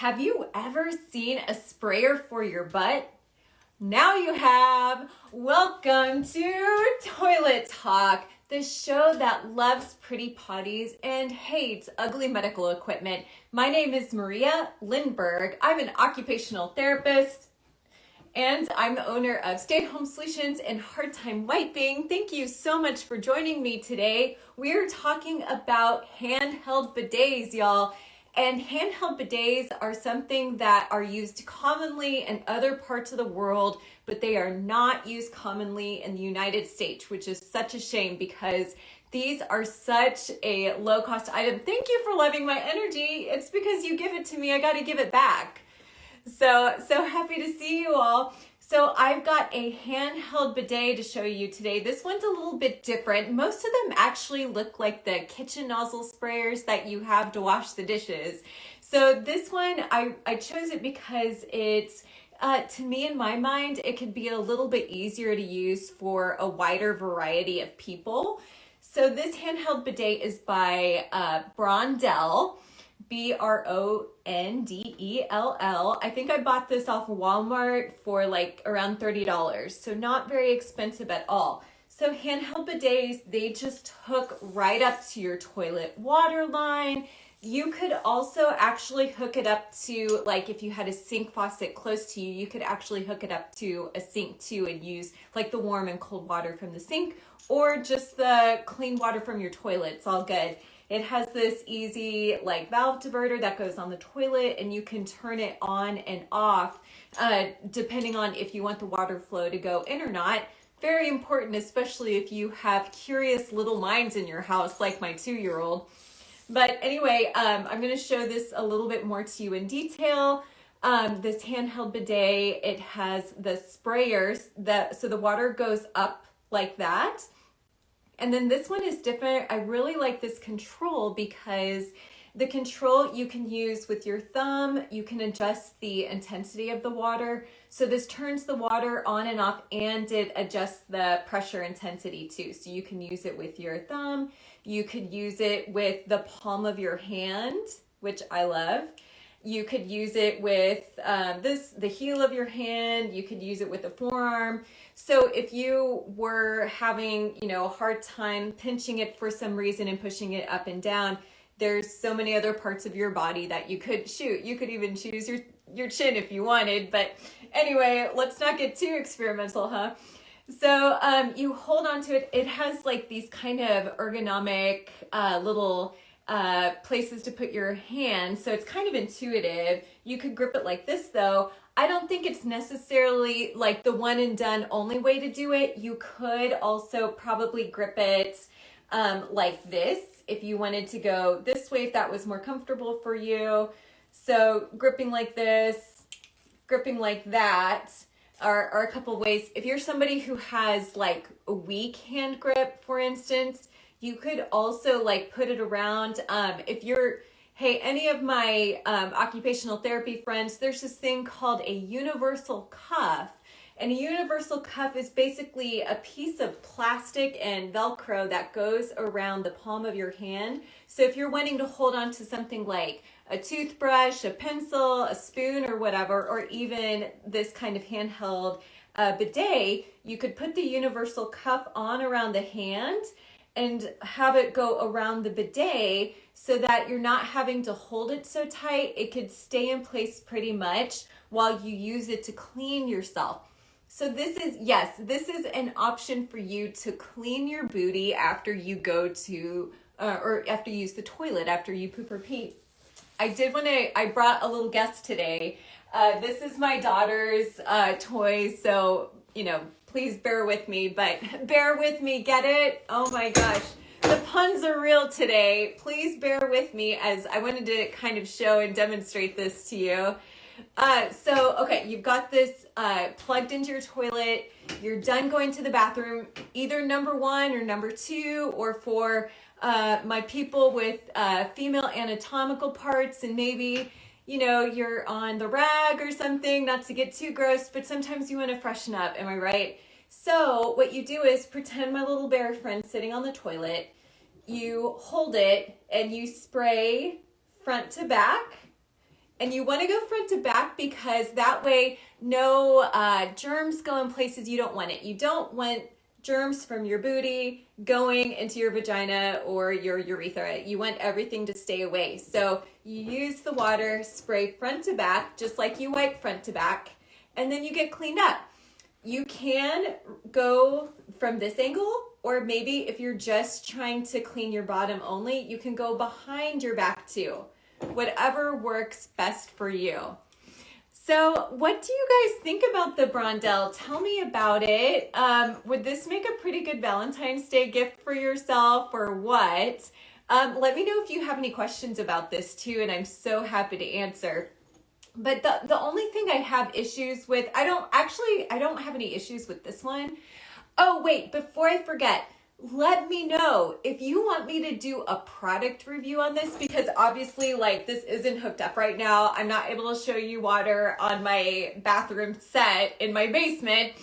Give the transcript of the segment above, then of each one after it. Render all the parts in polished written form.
Have you ever seen a sprayer for your butt? Now you have. Welcome to Toilet Talk, the show that loves pretty potties and hates ugly medical equipment. My name is Maria Lindbergh. I'm an occupational therapist and I'm the owner of Stay Home Solutions and Hard Time Wiping. Thank you so much for joining me today. We're talking about handheld bidets, y'all. And handheld bidets are something that are used commonly in other parts of the world, but they are not used commonly in the United States, which is such a shame because these are such a low-cost item. Thank you for loving my energy. It's because you give it to me, I got to give it back. So happy to see you all. So I've got a handheld bidet to show you today. This one's a little bit different. Most of them actually look like the kitchen nozzle sprayers that you have to wash the dishes. So this one, I chose it because it's, to me in my mind, it could be a little bit easier to use for a wider variety of people. So this handheld bidet is by Brondell. Brondell. I think I bought this off of Walmart for like around $30. So not very expensive at all. So handheld bidets, they just hook right up to your toilet water line. You could also actually hook it up to, like if you had a sink faucet close to you, you could actually hook it up to a sink too and use like the warm and cold water from the sink or just the clean water from your toilet. It's all good. It has this easy like valve diverter that goes on the toilet and you can turn it on and off depending on if you want the water flow to go in or not. Very important, especially if you have curious little minds in your house like my 2-year-old. But anyway, I'm going to show this a little bit more to you in detail. This handheld bidet, it has the sprayers so the water goes up like that. And then this one is different. I really like this control because the control you can use with your thumb. You can adjust the intensity of the water. So this turns the water on and off and it adjusts the pressure intensity too. So you can use it with your thumb. You could use it with the palm of your hand, which I love. You could use it with the heel of your hand. You could use it with the forearm. So if you were having, a hard time pinching it for some reason and pushing it up and down, there's so many other parts of your body that you could shoot. You could even choose your chin if you wanted. But anyway, let's not get too experimental, huh? So you hold on to it. It has like these kind of ergonomic little places to put your hand. So it's kind of intuitive. You could grip it like this though. I don't think it's necessarily like the one and done only way to do it. You could also probably grip it like this if you wanted to go this way, if that was more comfortable for you. So gripping like this, gripping like that are a couple ways. If you're somebody who has like a weak hand grip, for instance, you could also like put it around. Hey, any of my occupational therapy friends, there's this thing called a universal cuff. And a universal cuff is basically a piece of plastic and Velcro that goes around the palm of your hand. So if you're wanting to hold on to something like a toothbrush, a pencil, a spoon or whatever, or even this kind of handheld bidet, you could put the universal cuff on around the hand and have it go around the bidet so that you're not having to hold it so tight. It could stay in place pretty much while you use it to clean yourself. So this is an option for you to clean your booty after you go to, or after you use the toilet, after you poop or pee. I brought a little guest today. This is my daughter's toy, so, please bear with me, but bear with me, get it? Oh my gosh, the puns are real today. Please bear with me as I wanted to kind of show and demonstrate this to you. Okay, you've got this plugged into your toilet. You're done going to the bathroom, either number 1 or number 2, or for my people with female anatomical parts and maybe you're on the rag or something, not to get too gross, but sometimes you want to freshen up, am I right? So what you do is pretend my little bear friend sitting on the toilet, you hold it and you spray front to back, And you want to go front to back because that way no germs go in places you don't want it. You don't want germs from your booty going into your vagina or your urethra. You want everything to stay away. So you use the water, spray front to back, just like you wipe front to back, and then you get cleaned up. You can go from this angle, or maybe if you're just trying to clean your bottom only, you can go behind your back too. Whatever works best for you. So what do you guys think about the Brondell? Tell me about it. Would this make a pretty good Valentine's Day gift for yourself or what? Let me know if you have any questions about this too, and I'm so happy to answer. But the only thing I have issues with, I don't have any issues with this one. Oh, wait, before I forget, let me know if you want me to do a product review on this, because obviously like this isn't hooked up right now. I'm not able to show you water on my bathroom set in my basement,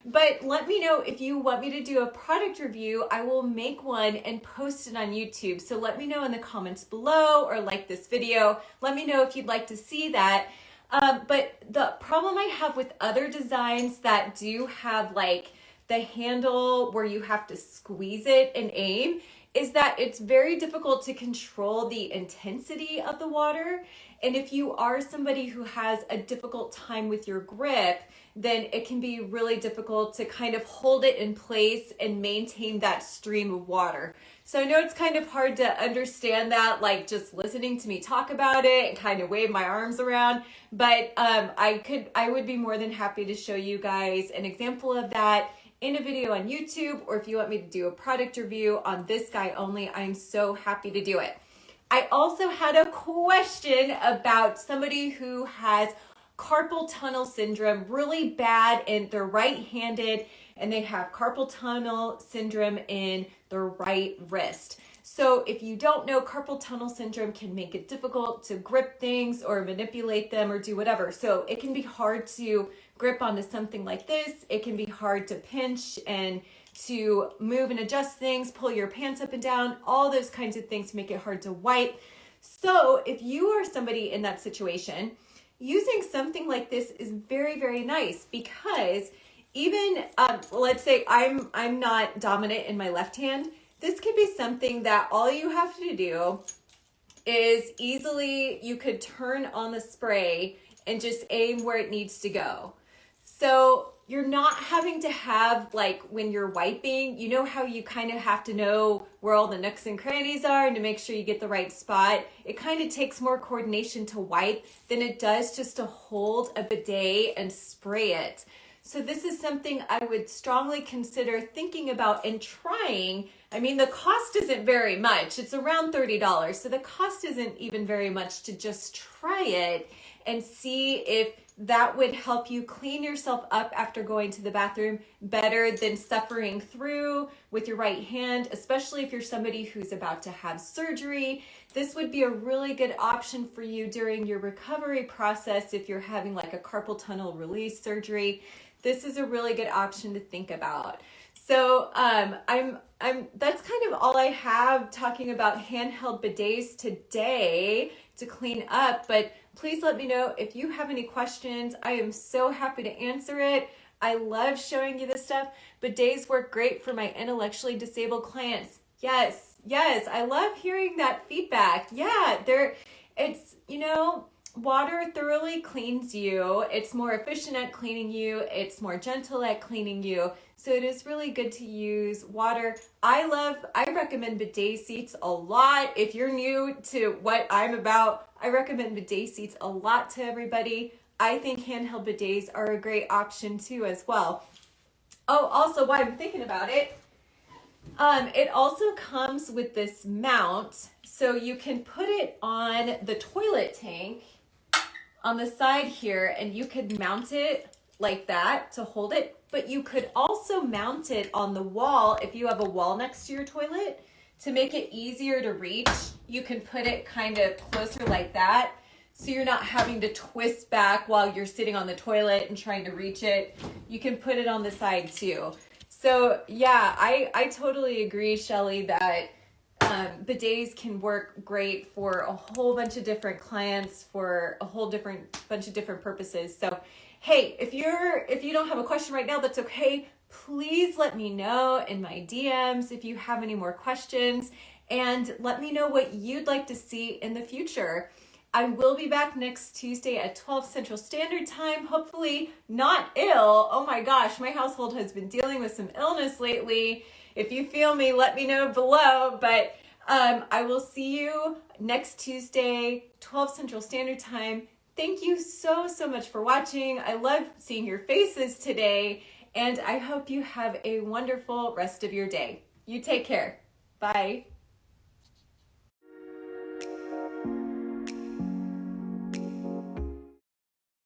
but let me know if you want me to do a product review. I will make one and post it on YouTube. So let me know in the comments below, or like this video. Let me know if you'd like to see that. But the problem I have with other designs that do have like the handle where you have to squeeze it and aim is that it's very difficult to control the intensity of the water. And if you are somebody who has a difficult time with your grip, then it can be really difficult to kind of hold it in place and maintain that stream of water. So I know it's kind of hard to understand that, like just listening to me talk about it and kind of wave my arms around, but I would be more than happy to show you guys an example of that in a video on YouTube, or if you want me to do a product review on this guy only, I'm so happy to do it. I also had a question about somebody who has carpal tunnel syndrome, really bad, and they're right-handed, and they have carpal tunnel syndrome in their right wrist. So if you don't know, carpal tunnel syndrome can make it difficult to grip things or manipulate them or do whatever. So it can be hard to grip onto something like this. It can be hard to pinch and to move and adjust things, pull your pants up and down, all those kinds of things make it hard to wipe. So if you are somebody in that situation, using something like this is very, very nice, because even let's say I'm not dominant in my left hand. This could be something that all you have to do is easily, you could turn on the spray and just aim where it needs to go. So you're not having to have, like when you're wiping, you know how you kind of have to know where all the nooks and crannies are and to make sure you get the right spot. It kind of takes more coordination to wipe than it does just to hold a bidet and spray it. So this is something I would strongly consider thinking about and trying. I mean, the cost isn't very much. It's around $30. So the cost isn't even very much to just try it and see if that would help you clean yourself up after going to the bathroom better than suffering through with your right hand, especially if you're somebody who's about to have surgery. This would be a really good option for you during your recovery process if you're having like a carpal tunnel release surgery. This is a really good option to think about. So that's kind of all I have talking about handheld bidets today to clean up, but please let me know if you have any questions. I am so happy to answer it. I love showing you this stuff. Bidets work great for my intellectually disabled clients. Yes, I love hearing that feedback. Yeah, it's, you know, water thoroughly cleans you. It's more efficient at cleaning you. It's more gentle at cleaning you. So it is really good to use water. I recommend bidet seats a lot. If you're new to what I'm about, I recommend bidet seats a lot to everybody. I think handheld bidets are a great option too as well. Oh, also while I'm thinking about it, it also comes with this mount. So you can put it on the toilet tank on the side here, and you could mount it like that to hold it, but you could also mount it on the wall if you have a wall next to your toilet to make it easier to reach. You can put it kind of closer like that, so you're not having to twist back while you're sitting on the toilet and trying to reach it. You can put it on the side too. So yeah, I totally agree, Shelly, that Bidets can work great for a whole bunch of different clients for a whole bunch of different purposes. So, hey, if you don't have a question right now, that's okay. Please let me know in my DMs if you have any more questions, and let me know what you'd like to see in the future. I will be back next Tuesday at 12 Central Standard Time, hopefully not ill. Oh my gosh, my household has been dealing with some illness lately. If you feel me, let me know below, but I will see you next Tuesday, 12 Central Standard Time. Thank you so much for watching. I love seeing your faces today, and I hope you have a wonderful rest of your day. You take care. Bye.